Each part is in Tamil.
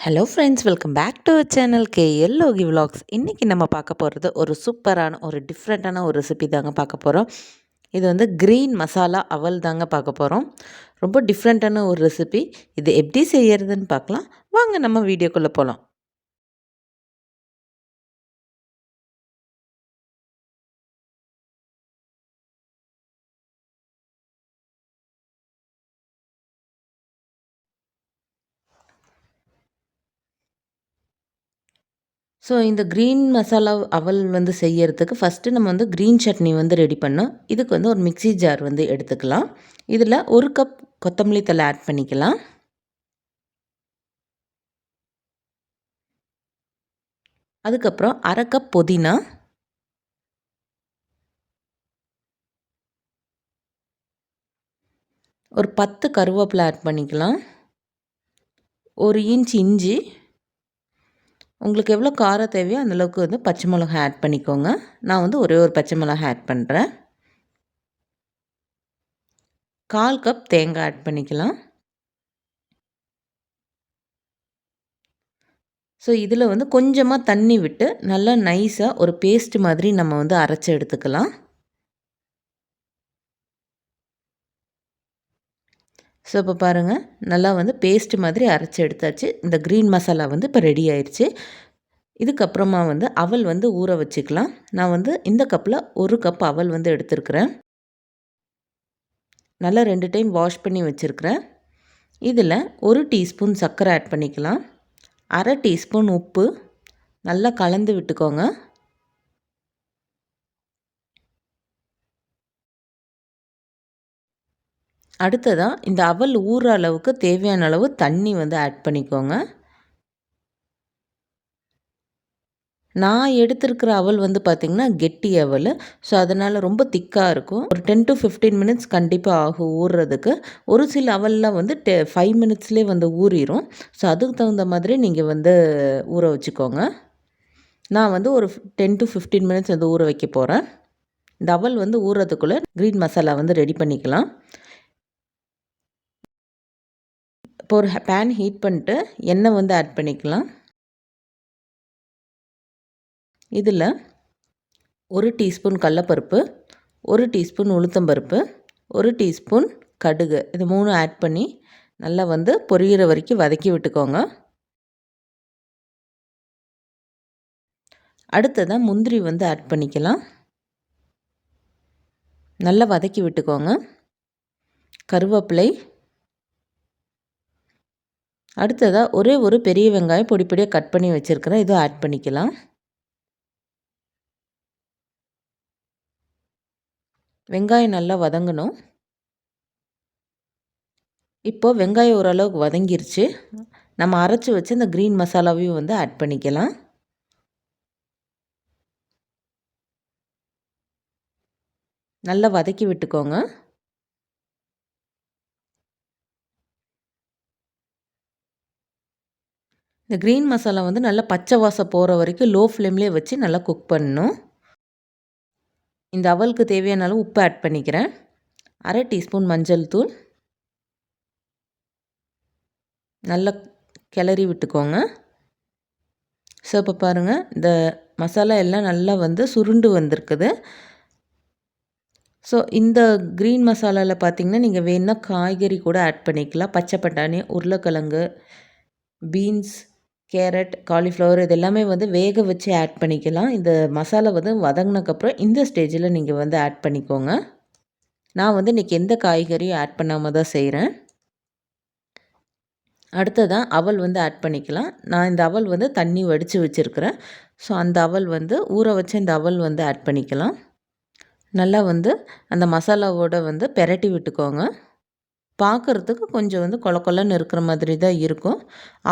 Hello friends, welcome back to our channel KL Loki vlogs. இன்றைக்கி நம்ம பார்க்க போகிறது ஒரு சூப்பரான ஒரு டிஃப்ரெண்ட்டான ஒரு ரெசிபி தாங்க பார்க்க போகிறோம். இது வந்து க்ரீன் மசாலா அவல் தாங்க பார்க்க போகிறோம். ரொம்ப டிஃப்ரெண்ட்டான ஒரு ரெசிபி. இது எப்படி செய்யறதுன்னு பார்க்கலாம். வாங்க நம்ம வீடியோக்குள்ளே போகலாம். ஸோ இந்த க்ரீன் மசாலா அவல் வந்து செய்யறதுக்கு ஃபஸ்ட்டு நம்ம வந்து க்ரீன் சட்னி வந்து ரெடி பண்ணோம். இதுக்கு வந்து ஒரு மிக்ஸி ஜார் வந்து எடுத்துக்கலாம். இதில் 1 கப் கொத்தமல்லி தழை ஆட் பண்ணிக்கலாம். அதுக்கப்புறம் 1/2 கப் புதினா, ஒரு 10 கருவேப்பிலை ஆட் பண்ணிக்கலாம். 1 இன்ச் இஞ்சி, உங்களுக்கு எவ்வளோ காரம் தேவையோ அந்தளவுக்கு வந்து பச்சை மிளகாய் ஆட் பண்ணிக்கோங்க. நான் வந்து ஒரே ஒரு பச்சை மிளகாய் ஆட் பண்ணுறேன். 1/4 கப் தேங்காய் ஆட் பண்ணிக்கலாம். ஸோ இதில் வந்து கொஞ்சமாக தண்ணி விட்டு நல்லா நைஸாக ஒரு பேஸ்ட் மாதிரி நம்ம வந்து அரைச்சி எடுத்துக்கலாம். ஸோ இப்போ பாருங்கள், நல்லா வந்து பேஸ்ட் மாதிரி அரைச்சி எடுத்தாச்சு. இந்த க்ரீன் மசாலா வந்து இப்போ ரெடி ஆயிடுச்சு. இதுக்கப்புறமா வந்து அவல் வந்து ஊற வச்சுக்கலாம். நான் வந்து இந்த கப்பில் 1 கப் அவல் வந்து எடுத்துருக்கிறேன். நல்லா 2 டைம் வாஷ் பண்ணி வச்சுருக்கிறேன். இதில் 1 டீஸ்பூன் சர்க்கரை ஆட் பண்ணிக்கலாம். 1/2 டீஸ்பூன் உப்பு நல்லா கலந்து விட்டுக்கோங்க. அடுத்ததாக இந்த அவல் ஊறுற அளவுக்கு தேவையான அளவு தண்ணி வந்து ஆட் பண்ணிக்கோங்க. நான் எடுத்திருக்கிற அவல் வந்து பார்த்திங்கன்னா கெட்டி அவல். ஸோ அதனால் ரொம்ப திக்காக இருக்கும். ஒரு 10 to 15 மினிட்ஸ் கண்டிப்பாக ஆகும் ஊறுறதுக்கு. ஒரு சில அவல்லாம் வந்து 5 மினிட்ஸ்லேயே வந்து ஊறிடும். ஸோ அதுக்கு தகுந்த மாதிரி நீங்கள் வந்து ஊற வச்சுக்கோங்க. நான் வந்து ஒரு 10 to 15 மினிட்ஸ் வந்து ஊற வைக்க போகிறேன். இந்த அவல் வந்து ஊறுறதுக்குள்ளே க்ரீன் மசாலா வந்து ரெடி பண்ணிக்கலாம். இப்போ ஒரு பேன் ஹீட் பண்ணிட்டு எண்ணெய் வந்து ஆட் பண்ணிக்கலாம். இதில் 1 டீஸ்பூன் கடலப்பருப்பு, 1 டீஸ்பூன் உளுத்தம்பருப்பு, 1 டீஸ்பூன் கடுகு, இது 3 ஆட் பண்ணி நல்லா வந்து பொரியிற வரைக்கும் வதக்கி விட்டுக்கோங்க. அடுத்ததாக முந்திரி வந்து ஆட் பண்ணிக்கலாம். நல்லா வதக்கி விட்டுக்கோங்க. கருவேப்பிலை, அடுத்ததாக ஒரே ஒரு பெரிய வெங்காயம் பொடி பொடியாக கட் பண்ணி வச்சுருக்கிறேன், இதுவும் ஆட் பண்ணிக்கலாம். வெங்காயம் நல்லா வதங்கணும். இப்போது வெங்காயம் ஓரளவுக்கு வதங்கிருச்சு. நம்ம அரைச்சி வச்சு இந்த க்ரீன் மசாலாவையும் வந்து ஆட் பண்ணிக்கலாம். நல்லா வதக்கி விட்டுக்கோங்க. இந்த க்ரீன் மசாலா வந்து நல்லா பச்சை வாசம் போகிற வரைக்கும் லோ ஃப்ளேம்லேயே வச்சு நல்லா குக் பண்ணணும். இந்த அவலுக்கு தேவையான அளவு உப்பு ஆட் பண்ணிக்கிறேன். 1/2 டீஸ்பூன் மஞ்சள் தூள், நல்லா கிளறி விட்டுக்கோங்க. ஸோ இப்போ பாருங்கள், இந்த மசாலா எல்லாம் நல்லா வந்து சுருண்டு வந்திருக்குது. ஸோ இந்த க்ரீன் மசாலாவில் பார்த்திங்கன்னா நீங்கள் வேணுன்னா காய்கறி கூட ஆட் பண்ணிக்கலாம். பச்சை பட்டாணி, உருளைக்கிழங்கு, பீன்ஸ், கேரட், காலிஃப்ளவர் இது எல்லாமே வந்து வேக வச்சு ஆட் பண்ணிக்கலாம். இந்த மசாலா வந்து வதங்கினக்கப்புறம் இந்த ஸ்டேஜில் நீங்கள் வந்து ஆட் பண்ணிக்கோங்க. நான் வந்து இன்றைக்கி எந்த காய்கறியும் ஆட் பண்ணாமல் தான் செய்கிறேன். அடுத்ததாக அவல் வந்து ஆட் பண்ணிக்கலாம். நான் இந்த அவல் வந்து தண்ணி வடித்து வச்சுருக்கிறேன். ஸோ அந்த அவல் வந்து ஊற வச்ச இந்த அவல் வந்து ஆட் பண்ணிக்கலாம். நல்லா வந்து அந்த மசாலாவோட வந்து பெரட்டி விட்டுக்கோங்க. பார்க்குறதுக்கு கொஞ்சம் வந்து கொல கொலன்னு இருக்கிற மாதிரி தான் இருக்கும்.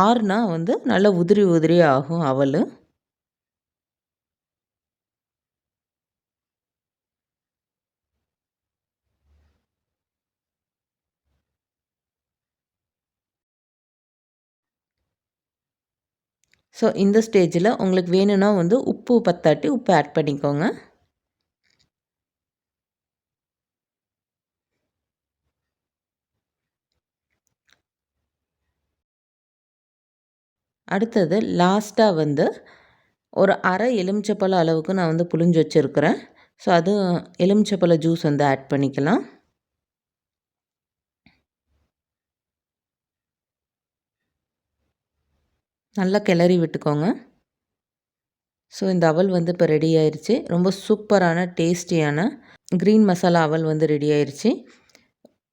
ஆறுனா வந்து நல்லா உதிரி உதிரி ஆகும் அவல். ஸோ இந்த ஸ்டேஜில் உங்களுக்கு வேணும்னா வந்து உப்பு பத்தாட்டி உப்பு ஆட் பண்ணிக்கோங்க. அடுத்தது லாஸ்ட்டாக வந்து ஒரு அரை எலுமிச்சப்பழம் அளவுக்கு நான் வந்து புழிஞ்சு வச்சுருக்கிறேன். ஸோ அது எலுமிச்சப்பழ ஜூஸ் வந்து ஆட் பண்ணிக்கலாம். நல்லா கிளறி விட்டுக்கோங்க. ஸோ இந்த அவல் வந்து இப்போ ரெடி ஆயிடுச்சு. ரொம்ப சூப்பரான டேஸ்டியான க்ரீன் மசாலா அவல் வந்து ரெடி ஆயிடுச்சு.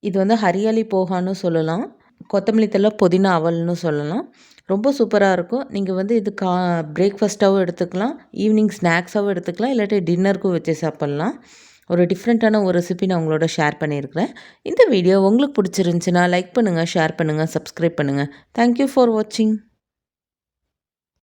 இது வந்து ஹரியாலி போகான்னு சொல்லலாம். கொத்தமல்லி தழை புதினா அவல்னு சொல்லலாம். ரொம்ப சூப்பராக இருக்கும். நீங்கள் வந்து இது பிரேக்ஃபாஸ்ட்டாகவும் எடுத்துக்கலாம், ஈவினிங் ஸ்நாக்ஸாகவும் எடுத்துக்கலாம், இல்லாட்டி டின்னருக்கும் வச்சு சாப்பிட்லாம். ஒரு டிஃப்ரெண்ட்டான ஒரு ரெசிபி நான் உங்களோட ஷேர் பண்ணியிருக்கிறேன். இந்த வீடியோ உங்களுக்கு பிடிச்சிருந்துச்சுன்னா லைக் பண்ணுங்கள், ஷேர் பண்ணுங்கள், சப்ஸ்கிரைப் பண்ணுங்கள். தேங்க்யூ ஃபார் வாட்சிங்.